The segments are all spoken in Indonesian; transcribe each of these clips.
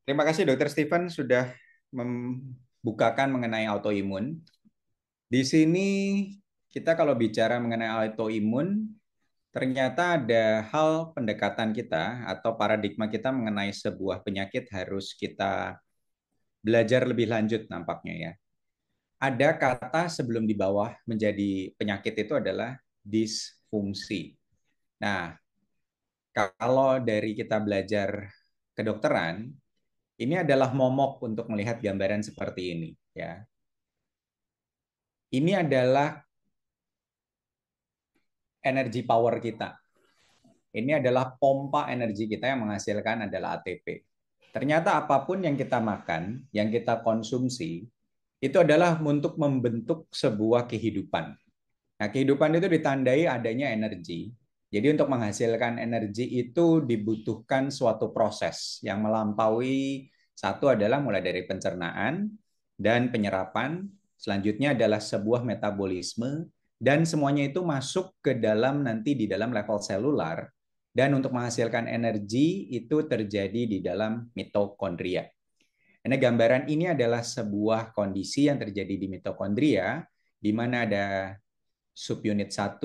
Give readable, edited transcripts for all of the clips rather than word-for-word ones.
Terima kasih Dokter Stephen sudah membukakan mengenai autoimun. Di sini kita kalau bicara mengenai autoimun, ternyata ada hal pendekatan kita atau paradigma kita mengenai sebuah penyakit harus kita belajar lebih lanjut nampaknya ya. Ada kata sebelum di bawah menjadi penyakit itu adalah disfungsi. Nah, kalau dari kita belajar kedokteran, ini adalah momok untuk melihat gambaran seperti ini ya. Ini adalah energi power kita. Ini adalah pompa energi kita yang menghasilkan adalah ATP. Ternyata apapun yang kita makan, yang kita konsumsi, itu adalah untuk membentuk sebuah kehidupan. Nah, kehidupan itu ditandai adanya energi. Jadi untuk menghasilkan energi itu dibutuhkan suatu proses yang melampaui satu adalah mulai dari pencernaan dan penyerapan, selanjutnya adalah sebuah metabolisme dan semuanya itu masuk ke dalam nanti di dalam level selular dan untuk menghasilkan energi itu terjadi di dalam mitokondria. Nah, gambaran ini adalah sebuah kondisi yang terjadi di mitokondria di mana ada subunit 1,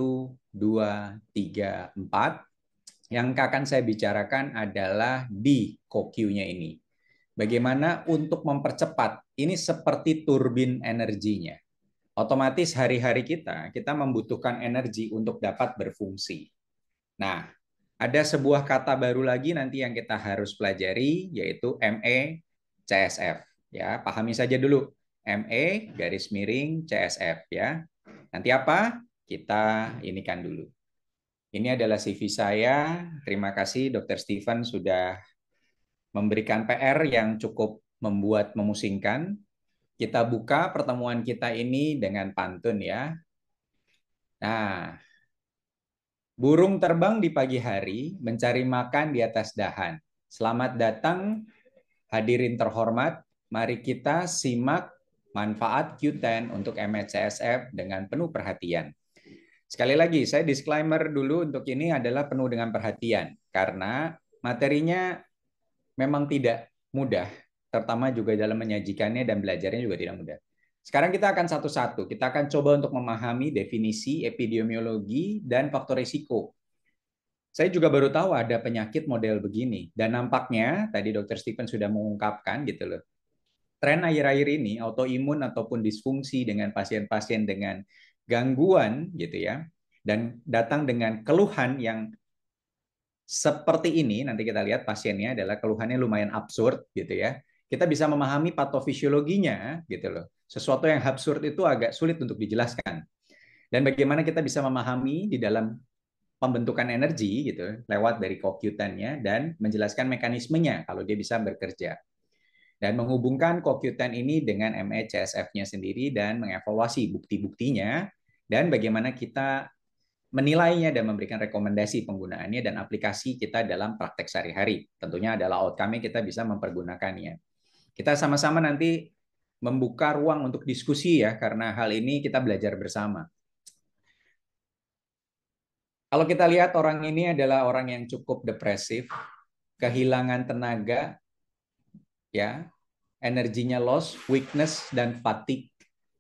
2, 3, 4. Yang akan saya bicarakan adalah di CoQ-nya ini. Bagaimana untuk mempercepat, ini seperti turbin energinya. Otomatis hari-hari kita membutuhkan energi untuk dapat berfungsi. Nah, ada sebuah kata baru lagi nanti yang kita harus pelajari, yaitu ME-CSF. Ya, pahami saja dulu. ME garis miring CSF ya. Nanti apa? Kita inikan dulu. Ini adalah CV saya. Terima kasih Dr. Stephen sudah memberikan PR yang cukup membuat memusingkan. Kita buka pertemuan kita ini dengan pantun ya. Nah, burung terbang di pagi hari mencari makan di atas dahan. Selamat datang hadirin terhormat. Mari kita simak manfaat Q10 untuk MHCSF dengan penuh perhatian. Sekali lagi, saya disclaimer dulu untuk ini adalah penuh dengan perhatian. Karena materinya memang tidak mudah, terutama juga dalam menyajikannya dan belajarnya juga tidak mudah. Sekarang kita akan satu-satu. Kita akan coba untuk memahami definisi epidemiologi dan faktor risiko. Saya juga baru tahu ada penyakit model begini. Dan nampaknya, tadi Dr. Stephen sudah mengungkapkan gitu loh. Tren akhir-akhir ini, autoimun ataupun disfungsi dengan pasien-pasien dengan gangguan gitu ya, dan datang dengan keluhan yang seperti ini, nanti kita lihat pasiennya adalah keluhannya lumayan absurd gitu ya. Kita bisa memahami patofisiologinya gitu loh. Sesuatu yang absurd itu agak sulit untuk dijelaskan. Dan bagaimana kita bisa memahami di dalam pembentukan energi gitu lewat dari CoQ10-nya dan menjelaskan mekanismenya kalau dia bisa bekerja. Dan menghubungkan CoQ10 ini dengan ME-CSF-nya sendiri dan mengevaluasi bukti-buktinya dan bagaimana kita menilainya dan memberikan rekomendasi penggunaannya dan aplikasi kita dalam praktek sehari-hari. Tentunya adalah outcome-nya kita bisa mempergunakannya. Kita sama-sama nanti membuka ruang untuk diskusi ya, karena hal ini kita belajar bersama. Kalau kita lihat orang ini adalah orang yang cukup depresif, kehilangan tenaga, ya, energinya loss, weakness, dan fatigue.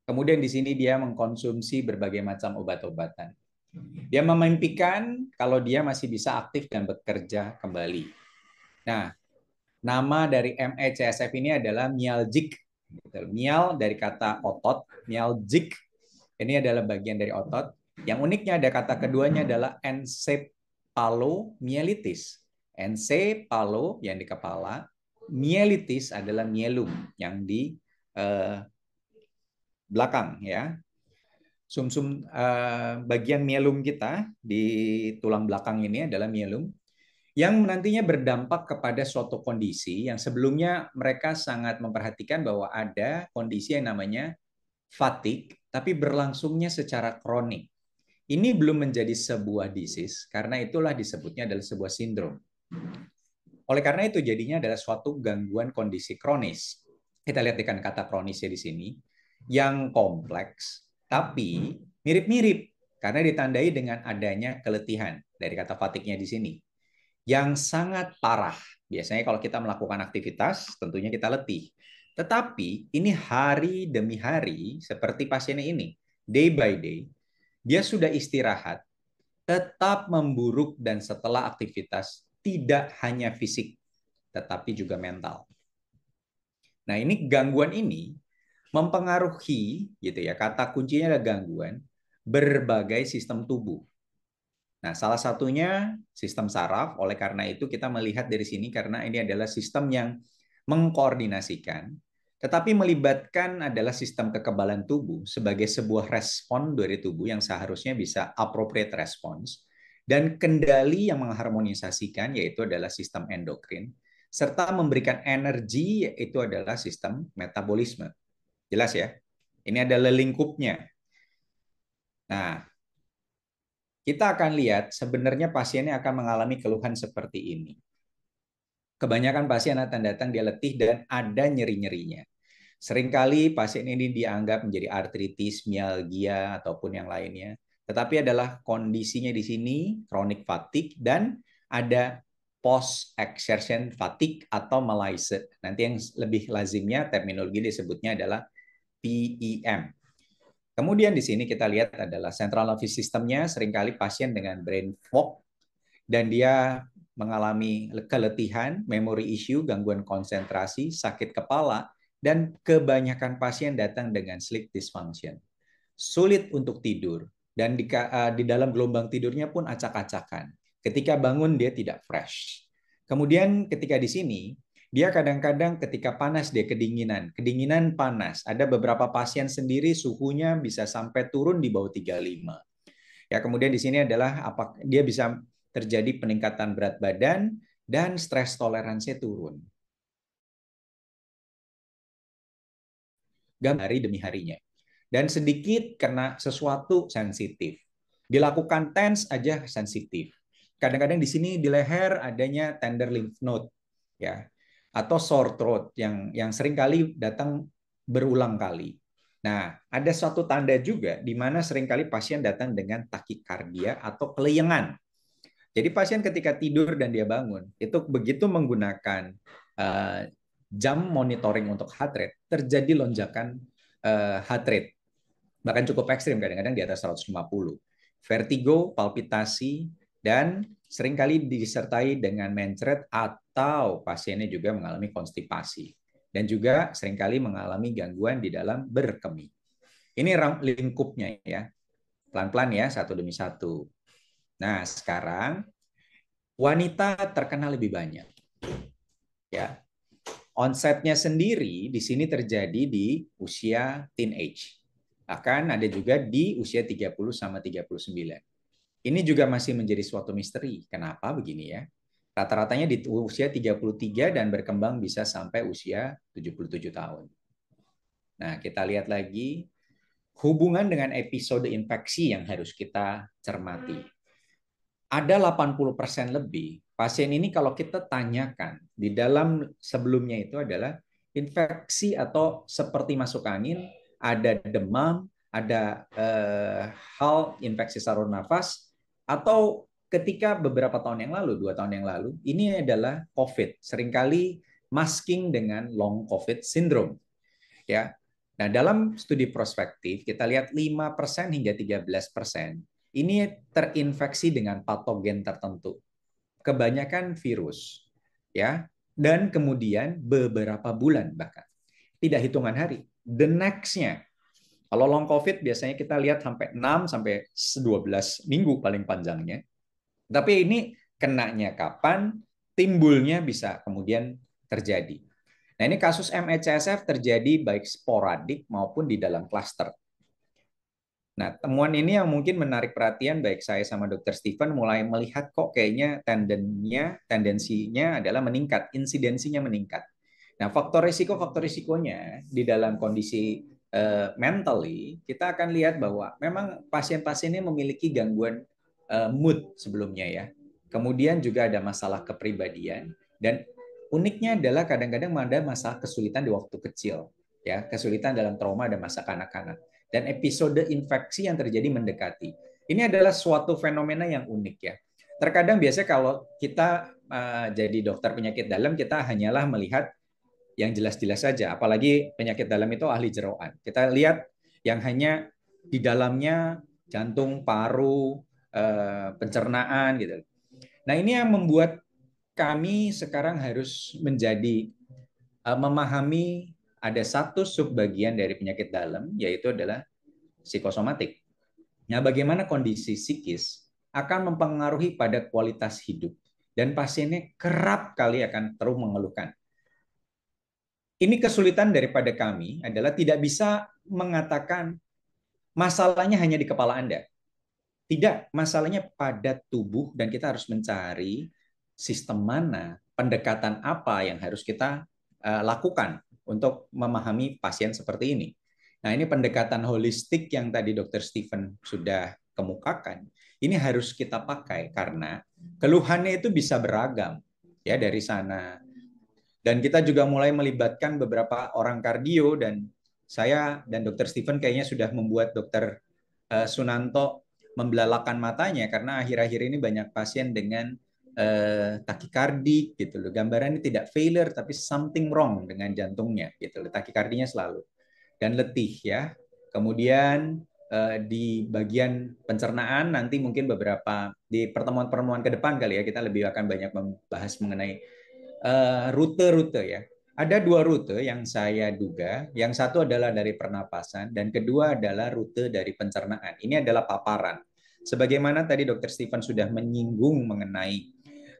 Kemudian di sini dia mengkonsumsi berbagai macam obat-obatan. Dia memimpikan kalau dia masih bisa aktif dan bekerja kembali. Nah, nama dari ME-CSF ini adalah myalgic. Myal dari kata otot, myalgic ini adalah bagian dari otot. Yang uniknya ada kata keduanya adalah encephalomyelitis. Encephalo yang di kepala, myelitis adalah myelum yang di belakang ya. Sumsum bagian myelum kita di tulang belakang ini adalah myelum yang nantinya berdampak kepada suatu kondisi yang sebelumnya mereka sangat memperhatikan bahwa ada kondisi yang namanya fatigue tapi berlangsungnya secara kronik. Ini belum menjadi sebuah disease karena itulah disebutnya adalah sebuah sindrom. Oleh karena itu jadinya adalah suatu gangguan kondisi kronis. Kita lihat dengan kata kronisnya di sini yang kompleks tapi mirip-mirip karena ditandai dengan adanya keletihan dari kata fatigue-nya di sini yang sangat parah. Biasanya kalau kita melakukan aktivitas, tentunya kita letih. Tetapi ini hari demi hari, seperti pasiennya ini, day by day, dia sudah istirahat, tetap memburuk dan setelah aktivitas, tidak hanya fisik, tetapi juga mental. Nah, ini gangguan ini mempengaruhi gitu ya. Kata kuncinya adalah gangguan berbagai sistem tubuh. Nah, salah satunya sistem saraf. Oleh karena itu kita melihat dari sini karena ini adalah sistem yang mengkoordinasikan, tetapi melibatkan adalah sistem kekebalan tubuh sebagai sebuah respon dari tubuh yang seharusnya bisa appropriate response, dan kendali yang mengharmonisasikan yaitu adalah sistem endokrin, serta memberikan energi yaitu adalah sistem metabolisme. Jelas ya? Ini adalah lingkupnya. Nah, kita akan lihat sebenarnya pasiennya akan mengalami keluhan seperti ini. Kebanyakan pasien akan datang dia letih dan ada nyeri-nyerinya. Seringkali pasien ini dianggap menjadi artritis, mialgia, ataupun yang lainnya. Tetapi adalah kondisinya di sini chronic fatigue dan ada post exertion fatigue atau malaise. Nanti yang lebih lazimnya terminologi disebutnya adalah PEM. Kemudian di sini kita lihat adalah central nervous system-nya, seringkali pasien dengan brain fog dan dia mengalami keletihan, memory issue, gangguan konsentrasi, sakit kepala, dan kebanyakan pasien datang dengan sleep dysfunction. Sulit untuk tidur dan di dalam gelombang tidurnya pun acak-acakan. Ketika bangun dia tidak fresh. Kemudian ketika di sini dia kadang-kadang ketika panas dia kedinginan panas. Ada beberapa pasien sendiri suhunya bisa sampai turun di bawah 35. Ya, kemudian di sini adalah apa dia bisa terjadi peningkatan berat badan dan stres toleransi turun. Hari demi harinya. Dan sedikit kena sesuatu sensitif. Dilakukan TENS aja sensitif. Kadang-kadang di sini di leher adanya tender lymph node ya, atau sore throat yang sering kali datang berulang kali. Nah, ada suatu tanda juga di mana seringkali pasien datang dengan takikardia atau keleyengan. Jadi pasien ketika tidur dan dia bangun, itu begitu menggunakan jam monitoring untuk heart rate, terjadi lonjakan heart rate. Bahkan cukup ekstrim, kadang-kadang di atas 150. Vertigo, palpitasi, dan seringkali disertai dengan mencret atau pasiennya juga mengalami konstipasi. Dan juga seringkali mengalami gangguan di dalam berkemih. Ini lingkupnya ya. Pelan-pelan ya, satu demi satu. Nah, sekarang wanita terkena lebih banyak. Ya. Onsetnya sendiri di sini terjadi di usia teenage. Akan ada juga di usia 30 sama 39. Ini juga masih menjadi suatu misteri. Kenapa begini ya? Rata-ratanya di usia 33 dan berkembang bisa sampai usia 77 tahun. Nah, kita lihat lagi hubungan dengan episode infeksi yang harus kita cermati. Ada 80% lebih pasien ini kalau kita tanyakan di dalam sebelumnya itu adalah infeksi atau seperti masuk angin, ada demam, ada hal infeksi saluran nafas, atau ketika beberapa tahun yang lalu, 2 tahun yang lalu, ini adalah COVID. Seringkali masking dengan long COVID syndrome. Ya. Nah, dalam studi prospektif kita lihat 5% hingga 13% ini terinfeksi dengan patogen tertentu. Kebanyakan virus, ya. Dan kemudian beberapa bulan bahkan. Tidak hitungan hari. The next-nya. Kalau long COVID biasanya kita lihat sampai 6 sampai 12 minggu paling panjangnya. Tapi ini kenanya kapan, timbulnya bisa kemudian terjadi. Nah, ini kasus ME/CSF terjadi baik sporadik maupun di dalam klaster. Nah, temuan ini yang mungkin menarik perhatian baik saya sama Dr. Stephen mulai melihat kok kayaknya tendensinya adalah meningkat, insidensinya meningkat. Nah, faktor risikonya di dalam kondisi mentally, kita akan lihat bahwa memang pasien-pasien ini memiliki gangguan mood sebelumnya ya. Kemudian juga ada masalah kepribadian dan uniknya adalah kadang-kadang ada masalah kesulitan di waktu kecil, ya, kesulitan dalam trauma dan masa kanak-kanak. Dan episode infeksi yang terjadi mendekati. Ini adalah suatu fenomena yang unik ya. Terkadang biasanya kalau kita jadi dokter penyakit dalam kita hanyalah melihat yang jelas-jelas saja. Apalagi penyakit dalam itu ahli jeroan. Kita lihat yang hanya di dalamnya jantung, paru, pencernaan gitu. Nah, ini yang membuat kami sekarang harus menjadi memahami ada satu subbagian dari penyakit dalam, yaitu adalah psikosomatik. Nah, bagaimana kondisi psikis akan mempengaruhi pada kualitas hidup. Dan pasiennya kerap kali akan terus mengeluhkan. Ini kesulitan daripada kami adalah tidak bisa mengatakan masalahnya hanya di kepala Anda. Tidak, masalahnya pada tubuh dan kita harus mencari sistem mana, pendekatan apa yang harus kita lakukan untuk memahami pasien seperti ini. Nah, ini pendekatan holistik yang tadi Dr. Stephen sudah kemukakan. Ini harus kita pakai karena keluhannya itu bisa beragam ya dari sana. Dan kita juga mulai melibatkan beberapa orang kardio dan saya dan Dr. Stephen kayaknya sudah membuat Dr. Sunanto membelalakan matanya karena akhir-akhir ini banyak pasien dengan takikardi gitu loh. Gambarannya tidak failure tapi something wrong dengan jantungnya gitu loh. Takikardinya selalu dan letih ya. Kemudian di bagian pencernaan nanti mungkin beberapa di pertemuan-pertemuan ke depan kali ya kita lebih akan banyak membahas mengenai rute-rute ya. Ada dua rute yang saya duga. Yang satu adalah dari pernapasan dan kedua adalah rute dari pencernaan. Ini adalah paparan. Sebagaimana tadi Dr. Stephen sudah menyinggung mengenai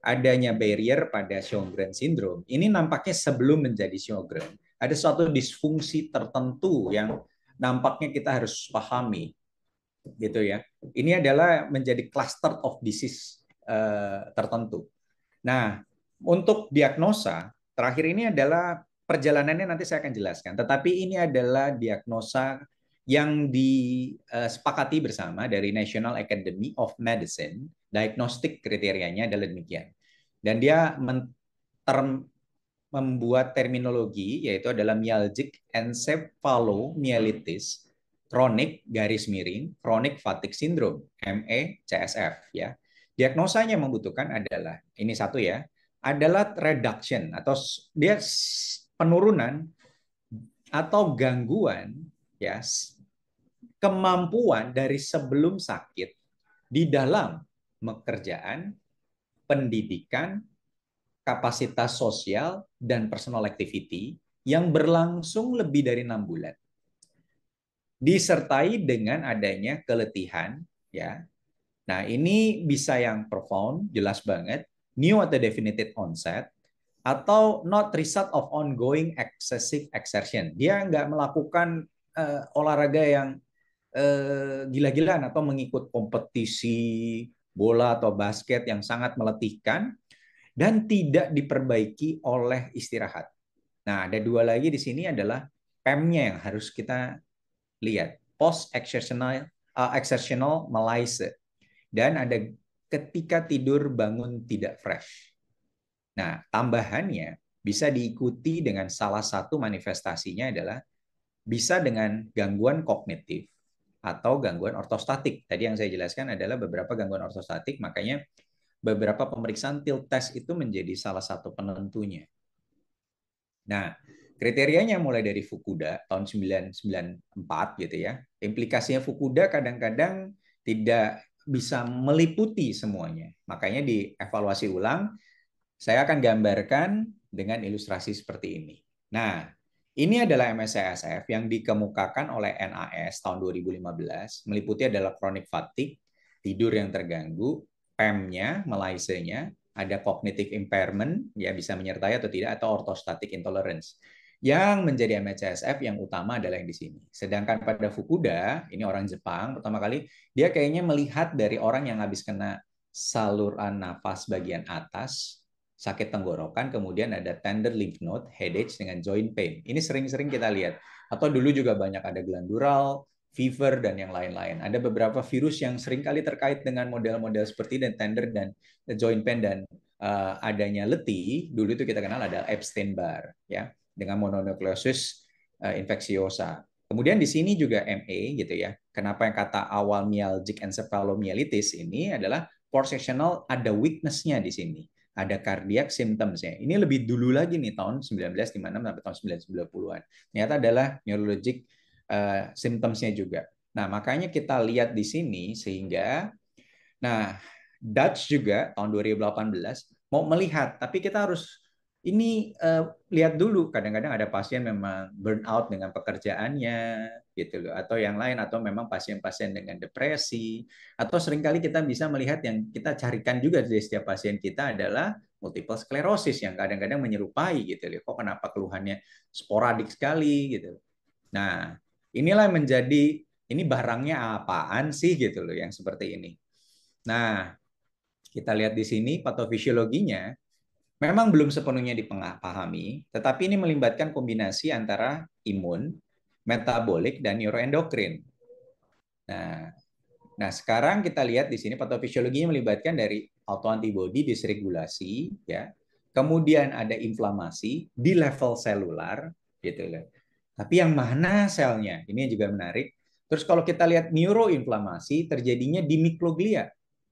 adanya barrier pada Sjogren syndrome. Ini nampaknya sebelum menjadi Sjogren. Ada suatu disfungsi tertentu yang nampaknya kita harus pahami gitu ya. Ini adalah menjadi cluster of disease tertentu. Nah, untuk diagnosa, terakhir ini adalah perjalanannya nanti saya akan jelaskan. Tetapi ini adalah diagnosa yang disepakati bersama dari National Academy of Medicine. Diagnostik kriterianya adalah demikian. Dan dia membuat terminologi yaitu adalah myalgic encephalomyelitis chronic garis miring chronic fatigue syndrome (ME/CSF) ya. Diagnosanya membutuhkan adalah ini satu ya, adalah reduction atau dia penurunan atau gangguan ya kemampuan dari sebelum sakit di dalam pekerjaan, pendidikan, kapasitas sosial dan personal activity yang berlangsung lebih dari 6 bulan. Disertai dengan adanya keletihan ya. Nah, ini bisa yang profound, jelas banget, new atau definitive onset, atau not result of ongoing excessive exertion. Dia nggak melakukan olahraga yang gila-gilaan atau mengikut kompetisi bola atau basket yang sangat meletihkan dan tidak diperbaiki oleh istirahat. Nah, ada dua lagi di sini adalah PEM-nya yang harus kita lihat, post exertional malaise. Dan ada ketika tidur bangun tidak fresh. Nah, tambahannya bisa diikuti dengan salah satu manifestasinya adalah bisa dengan gangguan kognitif atau gangguan ortostatik. Tadi yang saya jelaskan adalah beberapa gangguan ortostatik, makanya beberapa pemeriksaan tilt test itu menjadi salah satu penentunya. Nah, kriterianya mulai dari Fukuda tahun 1994 gitu ya. Implikasinya Fukuda kadang-kadang tidak bisa meliputi semuanya. Makanya dievaluasi ulang, saya akan gambarkan dengan ilustrasi seperti ini. Nah, ini adalah ME/CSF yang dikemukakan oleh NAS tahun 2015, meliputi adalah chronic fatigue, tidur yang terganggu, PEM-nya, malaise-nya, ada cognitive impairment, ya bisa menyertai atau tidak, atau orthostatic intolerance. Yang menjadi ME/CSF yang utama adalah yang di sini. Sedangkan pada Fukuda, ini orang Jepang, pertama kali dia kayaknya melihat dari orang yang habis kena saluran nafas bagian atas, sakit tenggorokan, kemudian ada tender lymph node, headache dengan joint pain. Ini sering-sering kita lihat. Atau dulu juga banyak ada glandular, fever, dan yang lain-lain. Ada beberapa virus yang seringkali terkait dengan model-model seperti dan tender dan joint pain dan adanya letih. Dulu itu kita kenal ada Epstein-Barr, ya, dengan mononukleosis infeksiosa. Kemudian di sini juga ME gitu ya. Kenapa yang kata awal myalgic encephalomyelitis ini adalah porcentational ada weakness-nya di sini. ada cardiac symptoms-nya. Ini lebih dulu lagi nih, tahun 1956 sampai tahun 1990-an. Ternyata adalah neurologic symptoms-nya juga. Nah, makanya kita lihat di sini sehingga, nah, Dutch juga tahun 2018 mau melihat, tapi kita harus ini lihat dulu. Kadang-kadang ada pasien memang burnout dengan pekerjaannya, gitu loh, atau yang lain, atau memang pasien-pasien dengan depresi, atau seringkali kita bisa melihat yang kita carikan juga dari setiap pasien kita adalah multiple sclerosis yang kadang-kadang menyerupai gitu loh. Kok kenapa keluhannya sporadik sekali gitu. Nah, inilah yang menjadi ini barangnya apaan sih gitu loh yang seperti ini. Nah, kita lihat di sini patofisiologinya memang belum sepenuhnya dipahami, tetapi ini melibatkan kombinasi antara imun, metabolik, dan neuroendokrin. Nah, sekarang kita lihat di sini patofisiologinya melibatkan dari autoantibody disregulasi, ya. Kemudian ada inflamasi di level selular, gitu loh. Tapi yang mana selnya? Ini juga menarik. Terus kalau kita lihat neuroinflamasi terjadinya di mikroglia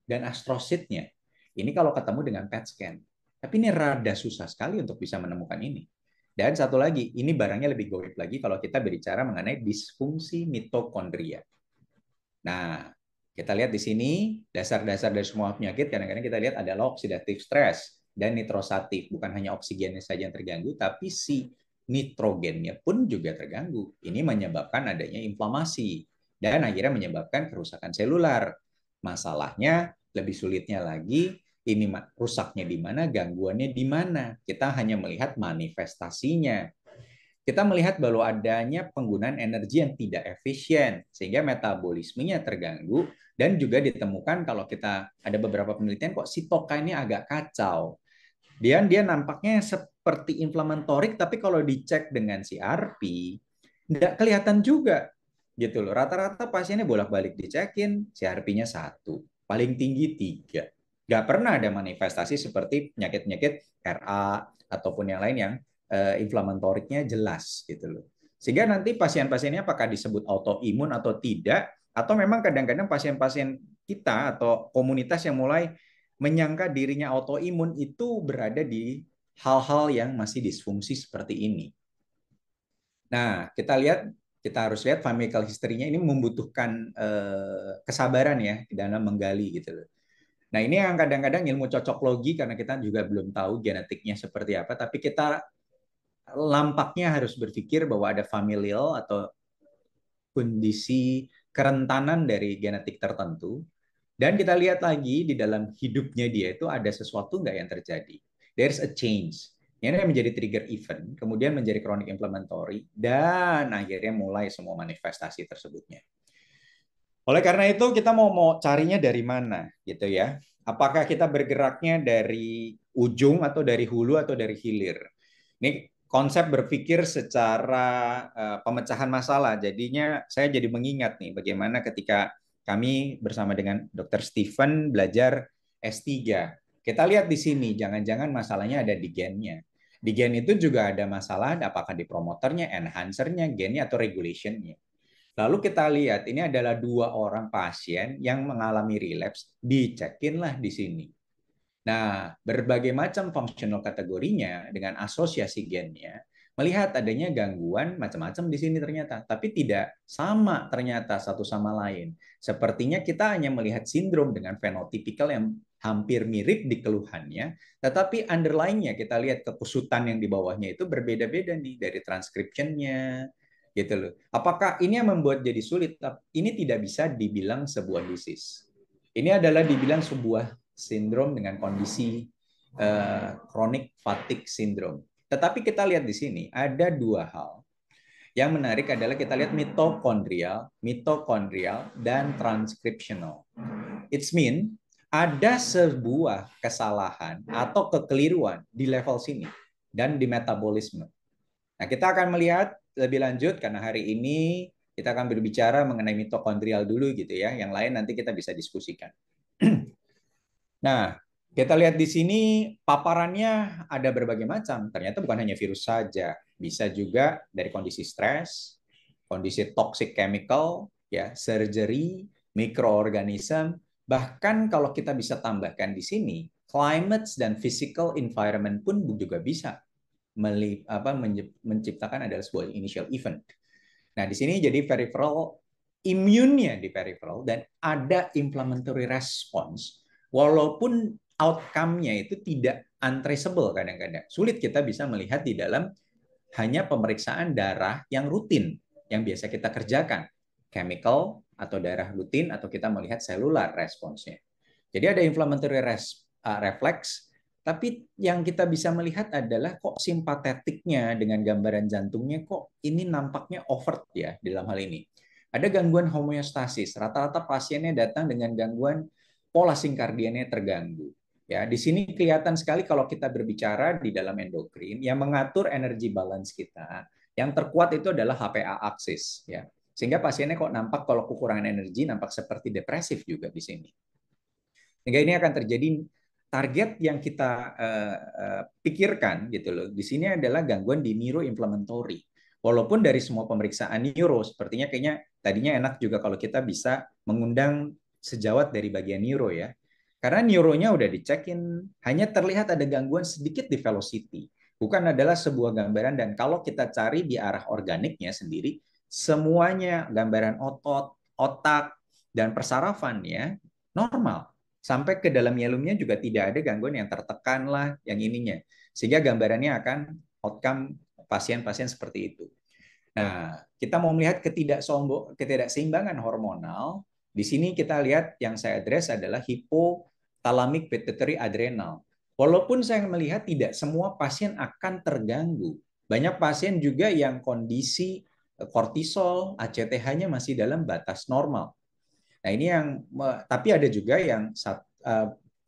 dan astrositnya. Ini kalau ketemu dengan PET scan. Tapi ini rada susah sekali untuk bisa menemukan ini. Dan satu lagi, ini barangnya lebih goib lagi kalau kita berbicara mengenai disfungsi mitokondria. Nah, kita lihat di sini dasar-dasar dari semua penyakit kadang-kadang kita lihat adalah oksidatif stres dan nitrosatif. Bukan hanya oksigennya saja yang terganggu, tapi si nitrogennya pun juga terganggu. Ini menyebabkan adanya inflamasi dan akhirnya menyebabkan kerusakan selular. Masalahnya lebih sulitnya lagi, ini rusaknya di mana, gangguannya di mana. Kita hanya melihat manifestasinya. Kita melihat bahwa adanya penggunaan energi yang tidak efisien, sehingga metabolismenya terganggu, dan juga ditemukan kalau kita ada beberapa penelitian kok sitokainnya agak kacau. Dia nampaknya seperti inflamatorik, tapi kalau dicek dengan CRP, nggak kelihatan juga. Gitu loh. Rata-rata pasiennya bolak-balik dicekin, CRP-nya 1, paling tinggi 3. Nggak pernah ada manifestasi seperti penyakit-penyakit RA ataupun yang lain yang inflamatoriknya jelas gitu loh. Sehingga nanti pasien-pasiennya apakah disebut autoimun atau tidak, atau memang kadang-kadang pasien-pasien kita atau komunitas yang mulai menyangka dirinya autoimun itu berada di hal-hal yang masih disfungsi seperti ini. Nah, kita harus lihat familial history-nya ini membutuhkan kesabaran ya dalam menggali gitu loh. Nah, ini yang kadang-kadang ilmu cocok logi karena kita juga belum tahu genetiknya seperti apa, tapi kita lampaknya harus berpikir bahwa ada familial atau kondisi kerentanan dari genetik tertentu. Dan kita lihat lagi di dalam hidupnya dia itu ada sesuatu nggak yang terjadi. There's a change. Ini menjadi trigger event, kemudian menjadi chronic inflammatory, dan akhirnya mulai semua manifestasi tersebutnya. Oleh karena itu kita mau carinya dari mana gitu ya. Apakah kita bergeraknya dari ujung atau dari hulu atau dari hilir? Ini konsep berpikir secara pemecahan masalah. Jadinya saya jadi mengingat nih bagaimana ketika kami bersama dengan Dr. Stephen belajar S3. Kita lihat di sini, jangan-jangan masalahnya ada di gennya. Di gen itu juga ada masalah, apakah di promoternya, enhancernya, gennya, atau regulationnya. Lalu kita lihat, ini adalah 2 orang pasien yang mengalami relapse, dicekinlah di sini. Nah, berbagai macam functional kategorinya dengan asosiasi gennya, melihat adanya gangguan macam-macam di sini ternyata, tapi tidak sama ternyata satu sama lain. Sepertinya kita hanya melihat sindrom dengan fenotipikal yang hampir mirip di keluhannya, tetapi underlying-nya kita lihat kekusutan yang di bawahnya itu berbeda-beda nih dari transcription-nya, gitu loh. Apakah ini yang membuat jadi sulit? Ini tidak bisa dibilang sebuah disease. Ini adalah dibilang sebuah sindrom dengan kondisi chronic fatigue syndrome. Tetapi kita lihat di sini ada 2 hal. Yang menarik adalah kita lihat mitokondrial, dan transcriptional. It's mean ada sebuah kesalahan atau kekeliruan di level sini dan di metabolisme. Nah, kita akan melihat lebih lanjut karena hari ini kita akan berbicara mengenai mitokondrial dulu gitu ya. Yang lain nanti kita bisa diskusikan. Nah, kita lihat di sini paparannya ada berbagai macam. Ternyata bukan hanya virus saja, bisa juga dari kondisi stres, kondisi toxic chemical, ya, surgery, mikroorganisme, bahkan kalau kita bisa tambahkan di sini climate dan physical environment pun juga bisa menciptakan adalah sebuah initial event. Nah, di sini jadi peripheral, imunnya di peripheral, dan ada inflammatory response, walaupun outcome-nya itu tidak untraceable kadang-kadang. Sulit kita bisa melihat di dalam hanya pemeriksaan darah yang rutin, yang biasa kita kerjakan. Chemical atau darah rutin, atau kita melihat cellular response-nya. Jadi ada inflammatory reflex, tapi yang kita bisa melihat adalah kok simpatetiknya dengan gambaran jantungnya kok ini nampaknya overt ya dalam hal ini. Ada gangguan homeostasis. Rata-rata pasiennya datang dengan gangguan pola sinkardionnya terganggu. Ya, di sini kelihatan sekali kalau kita berbicara di dalam endokrin yang mengatur energi balance kita. Yang terkuat itu adalah HPA axis ya. Sehingga pasiennya kok nampak kalau kekurangan energi nampak seperti depresif juga di sini. Sehingga ini akan terjadi target yang kita pikirkan gitu loh. Di sini adalah gangguan di neuroinflammatory. Walaupun dari semua pemeriksaan neuro sepertinya kayaknya tadinya enak juga kalau kita bisa mengundang sejawat dari bagian neuro ya. Karena neuronya udah dicekin, hanya terlihat ada gangguan sedikit di velocity. Bukan adalah sebuah gambaran, dan kalau kita cari di arah organiknya sendiri, semuanya gambaran otot, otak, dan persarafannya normal. Sampai ke dalam yelumnya juga tidak ada gangguan yang tertekan lah, yang ininya. Sehingga gambarannya akan outcome pasien-pasien seperti itu. Nah, kita mau melihat ketidakseimbangan hormonal. Di sini kita lihat yang saya address adalah hypothalamic pituitary adrenal. Walaupun saya melihat tidak semua pasien akan terganggu. Banyak pasien juga yang kondisi kortisol, ACTH-nya masih dalam batas normal. Nah, ini yang tapi ada juga yang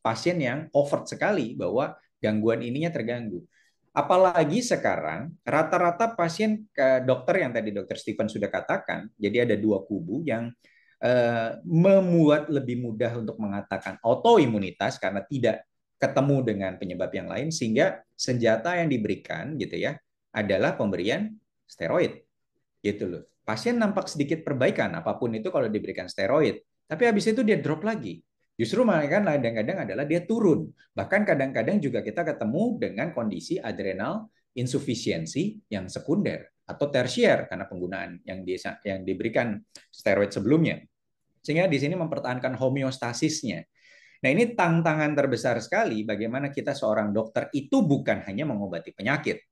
pasien yang overt sekali bahwa gangguan ininya terganggu. Apalagi sekarang rata-rata pasien ke dokter yang tadi dokter Stephen sudah katakan, jadi ada dua kubu yang membuat lebih mudah untuk mengatakan autoimunitas karena tidak ketemu dengan penyebab yang lain, sehingga senjata yang diberikan gitu ya adalah pemberian steroid gitu loh. Pasien nampak sedikit perbaikan apapun itu kalau diberikan steroid, tapi habis itu dia drop lagi. Justru malah kan kadang-kadang adalah dia turun. Bahkan kadang-kadang juga kita ketemu dengan kondisi adrenal insufisiensi yang sekunder atau tersier karena penggunaan yang diberikan steroid sebelumnya. Sehingga di sini mempertahankan homeostasisnya. Nah, ini tantangan terbesar sekali bagaimana kita seorang dokter itu bukan hanya mengobati penyakit.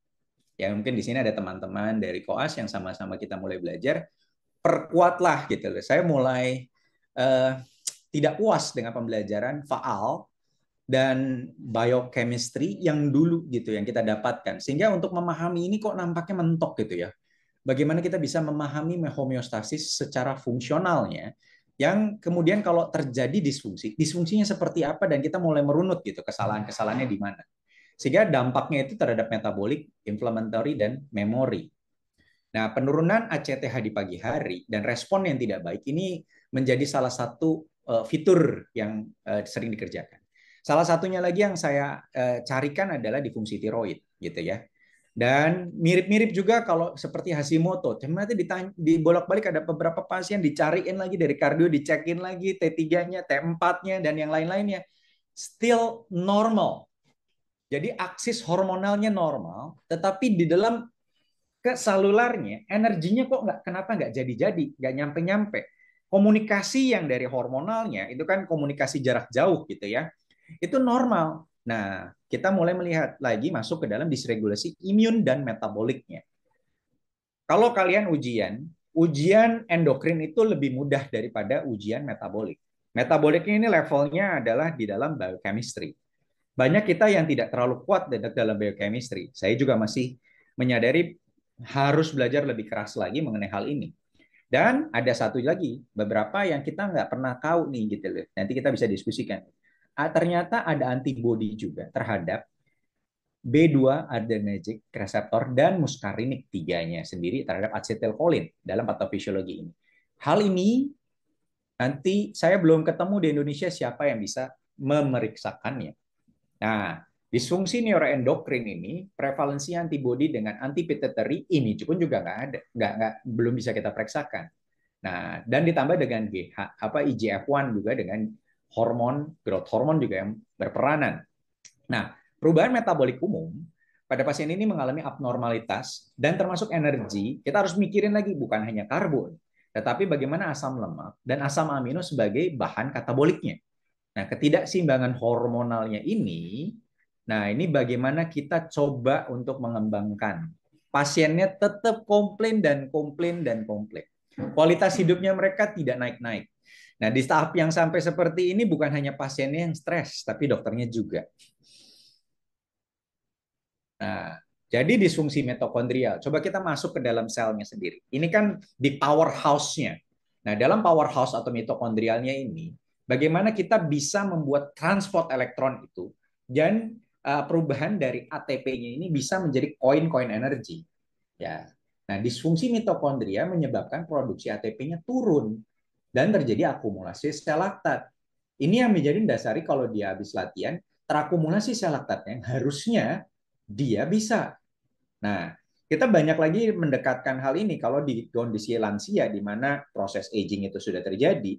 Ya, mungkin di sini ada teman-teman dari Koas yang sama-sama kita mulai belajar, perkuatlah gitu loh. Saya mulai uh, tidak puas dengan pembelajaran faal dan biochemistry yang dulu gitu yang kita dapatkan. Sehingga untuk memahami ini kok nampaknya mentok gitu ya. Bagaimana kita bisa memahami homeostasis secara fungsionalnya yang kemudian kalau terjadi disfungsi, disfungsinya seperti apa dan kita mulai merunut gitu kesalahan-kesalahannya di mana. Sehingga dampaknya itu terhadap metabolik, inflammatory, dan memori. Nah, penurunan ACTH di pagi hari dan respon yang tidak baik ini menjadi salah satu fitur yang sering dikerjakan. Salah satunya lagi yang saya carikan adalah di fungsi tiroid, gitu ya. Dan mirip-mirip juga kalau seperti Hashimoto, ternyata dibolak-balik ada beberapa pasien dicariin lagi dari kardio, dicekin lagi T3-nya, T4-nya, dan yang lain-lainnya. Still normal. Jadi aksis hormonalnya normal, tetapi di dalam ke selularnya energinya kok kenapa nggak jadi-jadi, nggak nyampe-nyampe. Komunikasi yang dari hormonalnya itu kan komunikasi jarak jauh gitu ya, itu normal. Nah, kita mulai melihat lagi masuk ke dalam dysregulasi imun dan metaboliknya. Kalau kalian ujian endokrin itu lebih mudah daripada ujian metabolik. Metaboliknya ini levelnya adalah di dalam biochemistry. Banyak kita yang tidak terlalu kuat dalam biochemistry. Saya juga masih menyadari harus belajar lebih keras lagi mengenai hal ini. Dan ada satu lagi, beberapa yang kita nggak pernah tahu nih gitu loh. Nanti kita bisa diskusikan. Ternyata ada antibodi juga terhadap B2 adrenergic reseptor dan muscarinic tiganya sendiri terhadap asetilkolin dalam patofisiologi ini. Hal ini nanti saya belum ketemu di Indonesia siapa yang bisa memeriksakannya. Nah, disfungsi neuroendokrin ini prevalensi antibodi dengan antipituitary ini pun juga nggak ada, belum bisa kita periksakan. Nah, dan ditambah dengan IGF-1 juga dengan hormon growth hormone juga yang berperanan. Nah, perubahan metabolik umum pada pasien ini mengalami abnormalitas dan termasuk energi, kita harus mikirin lagi bukan hanya karbon, tetapi bagaimana asam lemak dan asam amino sebagai bahan kataboliknya. Nah, ketidakseimbangan hormonalnya ini, nah ini bagaimana kita coba untuk mengembangkan. Pasiennya tetap komplain dan komplain dan komplain. Kualitas hidupnya mereka tidak naik-naik. Nah, di tahap yang sampai seperti ini bukan hanya pasiennya yang stres, tapi dokternya juga. Nah, jadi disfungsi mitokondrial. Coba kita masuk ke dalam selnya sendiri. Ini kan di powerhouse-nya. Nah, dalam powerhouse atau mitokondrialnya ini, bagaimana kita bisa membuat transport elektron itu dan perubahan dari ATP-nya ini bisa menjadi koin-koin energi. Ya. Nah, disfungsi mitokondria menyebabkan produksi ATP-nya turun dan terjadi akumulasi sel laktat. Ini yang menjadi dasari kalau dia habis latihan, terakumulasi sel laktatnya harusnya dia bisa. Nah, kita banyak lagi mendekatkan hal ini kalau di kondisi lansia di mana proses aging itu sudah terjadi.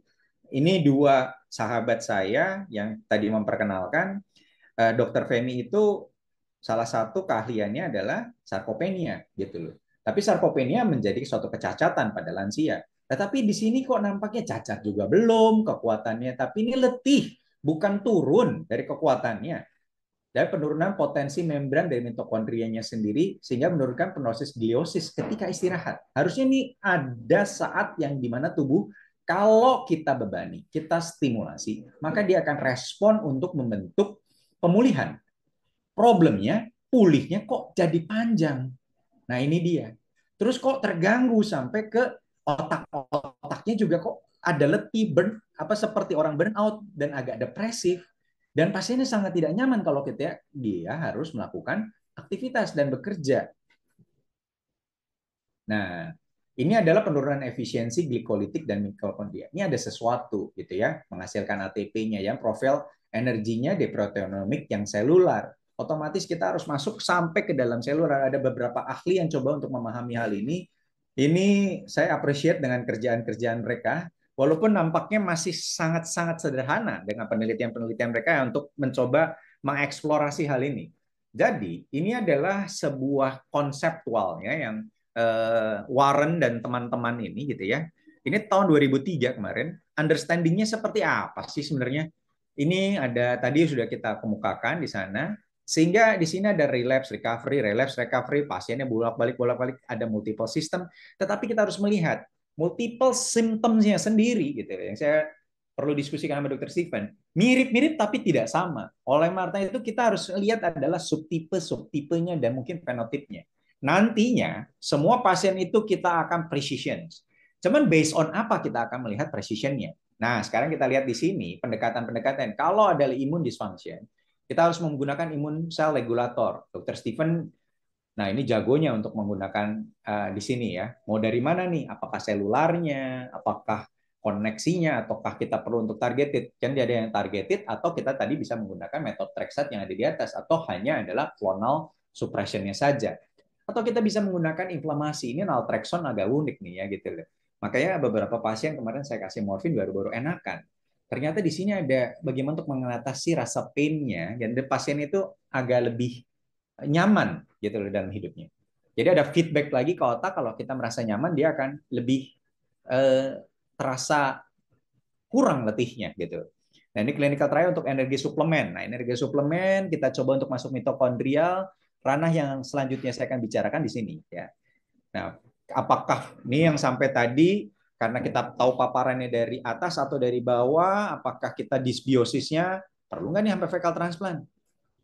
Ini dua sahabat saya yang tadi memperkenalkan, Dokter Femi itu salah satu keahliannya adalah sarkopenia gitu loh. Tapi sarkopenia menjadi suatu kecacatan pada lansia. Tetapi di sini kok nampaknya cacat juga belum kekuatannya, tapi ini letih, bukan turun dari kekuatannya dan penurunan potensi membran dari mitokondrianya sendiri sehingga menurunkan proses gliosis ketika istirahat. Harusnya ini ada saat yang dimana tubuh kalau kita bebani, kita stimulasi, maka dia akan respon untuk membentuk pemulihan. Problemnya, pulihnya kok jadi panjang. Nah ini dia. Terus kok terganggu sampai ke otak-otaknya juga kok ada letih, burn, apa seperti orang burnout dan agak depresif. Dan pasiennya sangat tidak nyaman kalau dia harus melakukan aktivitas dan bekerja. Nah, ini adalah penurunan efisiensi glikolitik dan mitokondria. Ini ada sesuatu gitu ya, menghasilkan ATP-nya yang profil energinya deproteonomik yang selular. Otomatis kita harus masuk sampai ke dalam selular. Ada beberapa ahli yang coba untuk memahami hal ini. Ini saya appreciate dengan kerjaan-kerjaan mereka, walaupun nampaknya masih sangat-sangat sederhana dengan penelitian-penelitian mereka untuk mencoba mengeksplorasi hal ini. Jadi, ini adalah sebuah konseptual ya yang Warren dan teman-teman ini gitu ya. Ini tahun 2003 kemarin, understanding-nya seperti apa sih sebenarnya? Ini ada tadi sudah kita kemukakan di sana, sehingga di sini ada relapse recovery, pasiennya bolak-balik, ada multiple system, tetapi kita harus melihat multiple symptoms-nya sendiri gitu. Yang saya perlu diskusikan sama Dr. Stephen, mirip-mirip tapi tidak sama. Oleh karena itu kita harus lihat adalah subtipe-subtipenya dan mungkin fenotipnya. Nantinya semua pasien itu kita akan precision. Cuman based on apa kita akan melihat precisionnya. Nah, sekarang kita lihat di sini pendekatan-pendekatan. Kalau ada imun dysfunction, kita harus menggunakan imun sel regulator. Dr. Stephen, nah ini jagonya untuk menggunakan di sini ya. Mau dari mana nih? Apakah selularnya? Apakah koneksinya? Ataukah kita perlu untuk targeted? Kan ada yang targeted atau kita tadi bisa menggunakan metode Trexat yang ada di atas atau hanya adalah clonal suppression-nya saja. Atau kita bisa menggunakan inflamasi. Ini naltrexone agak unik nih ya gitu loh. Makanya beberapa pasien kemarin saya kasih morfin baru-baru enakan. Ternyata di sini ada bagaimana untuk mengatasi rasa pain-nya dan pasien itu agak lebih nyaman gitu loh dalam hidupnya. Jadi ada feedback lagi ke otak kalau kita merasa nyaman dia akan lebih terasa kurang letihnya gitu. Nah, ini clinical trial untuk energi suplemen. Nah, energi suplemen kita coba untuk masuk mitokondrial, ranah yang selanjutnya saya akan bicarakan di sini ya. Nah, apakah ini yang sampai tadi karena kita tahu paparannya dari atas atau dari bawah, apakah kita disbiosisnya perlu nggak nih sampai fekal transplant?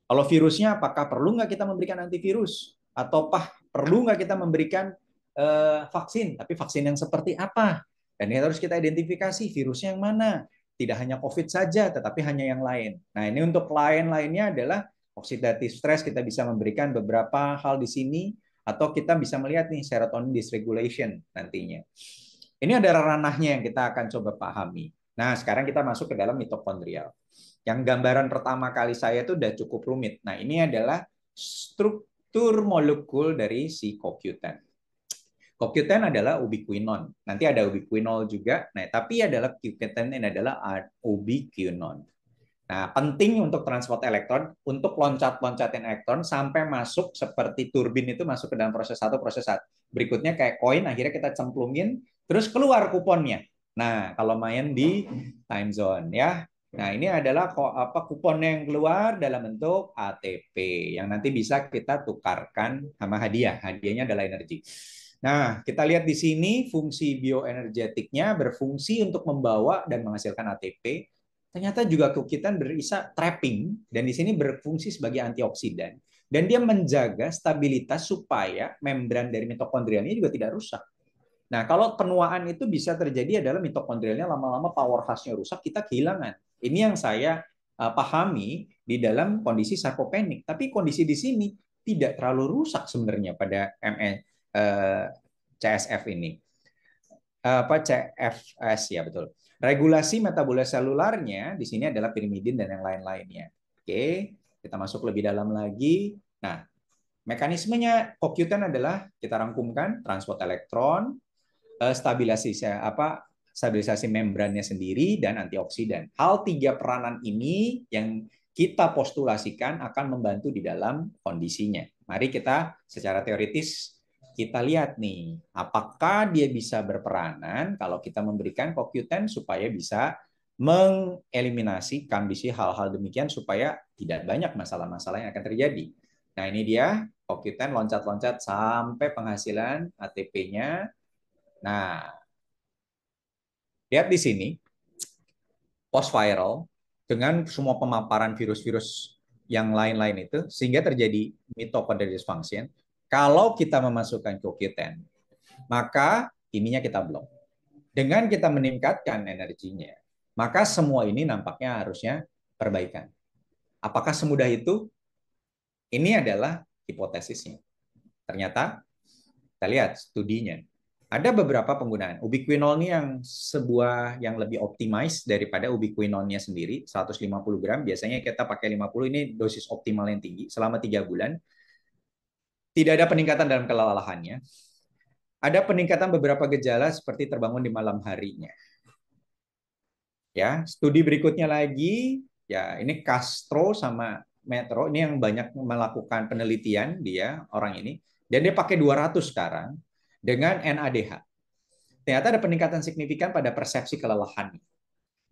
Kalau virusnya, apakah perlu nggak kita memberikan antivirus? Atau perlu nggak kita memberikan vaksin? Tapi vaksin yang seperti apa? Dan ini harus kita identifikasi virusnya yang mana. Tidak hanya COVID saja, tetapi hanya yang lain. Nah, ini untuk lain-lainnya adalah oxidative stress. Kita bisa memberikan beberapa hal di sini, atau kita bisa melihat nih serotonin dysregulation nantinya. Ini ada ranahnya yang kita akan coba pahami. Nah, sekarang kita masuk ke dalam mitokondrial. Yang gambaran pertama kali saya itu udah cukup rumit. Nah, ini adalah struktur molekul dari si CoQ10. CoQ10 adalah ubiquinon. Nanti ada ubiquinol juga. Nah, tapi adalah CoQ10 ini adalah ubiquinon. Nah, penting untuk transport elektron, untuk loncat-loncatin elektron sampai masuk seperti turbin itu masuk ke dalam proses satu, proses satu. Berikutnya kayak koin, akhirnya kita cemplungin, terus keluar kuponnya. Nah, kalau main di time zone ya. Nah, ini adalah kupon yang keluar dalam bentuk ATP yang nanti bisa kita tukarkan sama hadiah. Hadiahnya adalah energi. Nah, kita lihat di sini fungsi bioenergetiknya berfungsi untuk membawa dan menghasilkan ATP. Ternyata juga kukitan berisa trapping dan di sini berfungsi sebagai antioksidan dan dia menjaga stabilitas supaya membran dari mitokondrialnya juga tidak rusak. Nah, kalau penuaan itu bisa terjadi adalah mitokondrialnya lama-lama powerhouse-nya rusak, kita kehilangan. Ini yang saya pahami di dalam kondisi sarkopenik. Tapi kondisi di sini tidak terlalu rusak sebenarnya pada CSF ini. CFS ya betul. Regulasi metabolisme selularnya di sini adalah pirimidin dan yang lain-lainnya. Oke, kita masuk lebih dalam lagi. Nah, mekanismenya CoQ10 adalah kita rangkumkan transport elektron, stabilisasi membrannya sendiri dan antioksidan. Hal tiga peranan ini yang kita postulasikan akan membantu di dalam kondisinya. Mari kita secara teoritis kita lihat nih, apakah dia bisa berperanan kalau kita memberikan CoQ10 supaya bisa mengeliminasi kondisi hal-hal demikian supaya tidak banyak masalah-masalah yang akan terjadi. Nah, ini dia CoQ10 loncat-loncat sampai penghasilan ATP-nya. Nah, lihat di sini, post viral dengan semua pemaparan virus-virus yang lain-lain itu, sehingga terjadi mitochondrial dysfunction. Kalau kita memasukkan CoQ10, maka ininya kita blok. Dengan kita meningkatkan energinya, maka semua ini nampaknya harusnya perbaikan. Apakah semudah itu? Ini adalah hipotesisnya. Ternyata kita lihat studinya. Ada beberapa penggunaan. Ubiquinol ini yang sebuah yang lebih optimize daripada ubiquinolnya sendiri, 150 gram. Biasanya kita pakai 50, ini dosis optimal yang tinggi selama 3 bulan. Tidak ada peningkatan dalam kelelahannya. Ada peningkatan beberapa gejala seperti terbangun di malam harinya. Ya, studi berikutnya lagi, ya ini Castro sama Metro, ini yang banyak melakukan penelitian dia, orang ini, dan dia pakai 200 sekarang dengan NADH. Ternyata ada peningkatan signifikan pada persepsi kelelahan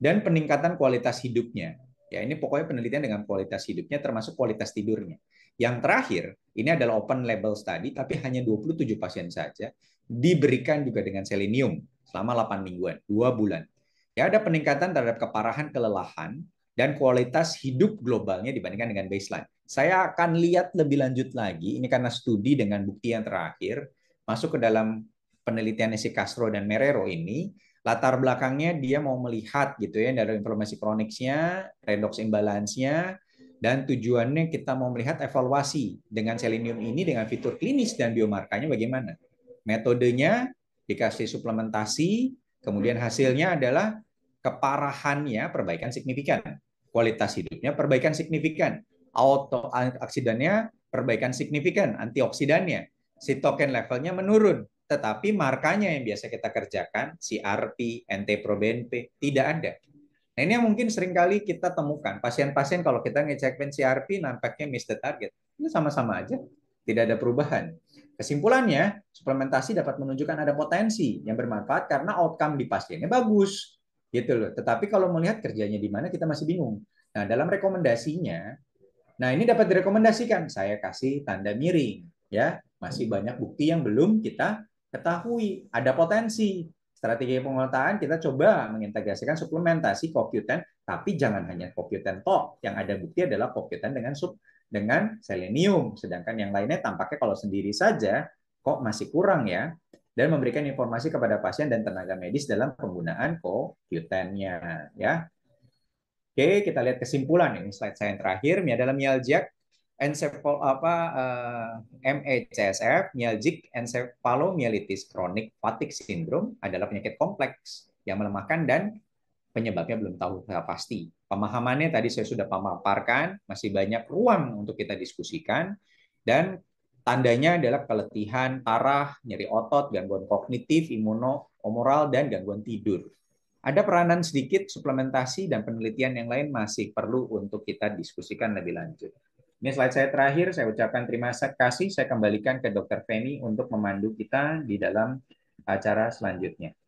dan peningkatan kualitas hidupnya. Ya, ini pokoknya penelitian dengan kualitas hidupnya termasuk kualitas tidurnya. Yang terakhir, ini adalah open label study tapi hanya 27 pasien saja diberikan juga dengan selenium selama 8 mingguan, 2 bulan. Ya, ada peningkatan terhadap keparahan kelelahan dan kualitas hidup globalnya dibandingkan dengan baseline. Saya akan lihat lebih lanjut lagi, ini karena studi dengan bukti yang terakhir, masuk ke dalam penelitian si Castro dan Merero ini, latar belakangnya dia mau melihat gitu ya dari inflamasi kroniknya, redox imbalance-nya, dan tujuannya kita mau melihat evaluasi dengan selenium ini dengan fitur klinis dan biomarkanya bagaimana. Metodenya dikasih suplementasi, kemudian hasilnya adalah keparahannya perbaikan signifikan, kualitas hidupnya perbaikan signifikan, antioksidannya perbaikan signifikan, antioksidannya, sitokin levelnya menurun, tetapi markanya yang biasa kita kerjakan, CRP, NT-proBNP, tidak ada. Nah, ini yang mungkin seringkali kita temukan. Pasien-pasien kalau kita ngecekin CRP, nampaknya miss the target. Ini sama-sama aja, tidak ada perubahan. Kesimpulannya, suplementasi dapat menunjukkan ada potensi yang bermanfaat karena outcome di pasiennya bagus. Gitu loh. Tetapi kalau melihat kerjanya di mana, kita masih bingung. Nah, dalam rekomendasinya, nah ini dapat direkomendasikan. Saya kasih tanda miring. Ya, masih banyak bukti yang belum kita ketahui. Ada potensi. Strategi penguatan kita coba mengintegrasikan suplementasi CoQ10, tapi jangan hanya CoQ10 toh. Yang ada bukti adalah CoQ10 dengan selenium, sedangkan yang lainnya tampaknya kalau sendiri saja kok masih kurang ya, dan memberikan informasi kepada pasien dan tenaga medis dalam penggunaan CoQ10-nya ya. Oke, kita lihat kesimpulan ini slide saya yang terakhir. Ini adalah myalgia ME/CSF, myalgic encephalomyelitis chronic fatigue syndrome adalah penyakit kompleks yang melemahkan dan penyebabnya belum tahu pasti. Pemahamannya tadi saya sudah paparkan, masih banyak ruang untuk kita diskusikan, dan tandanya adalah keletihan parah, nyeri otot, gangguan kognitif, imunomoral, dan gangguan tidur. Ada peranan sedikit suplementasi dan penelitian yang lain masih perlu untuk kita diskusikan lebih lanjut. Ini slide saya terakhir, saya ucapkan terima kasih. Saya kembalikan ke Dr. Feni untuk memandu kita di dalam acara selanjutnya.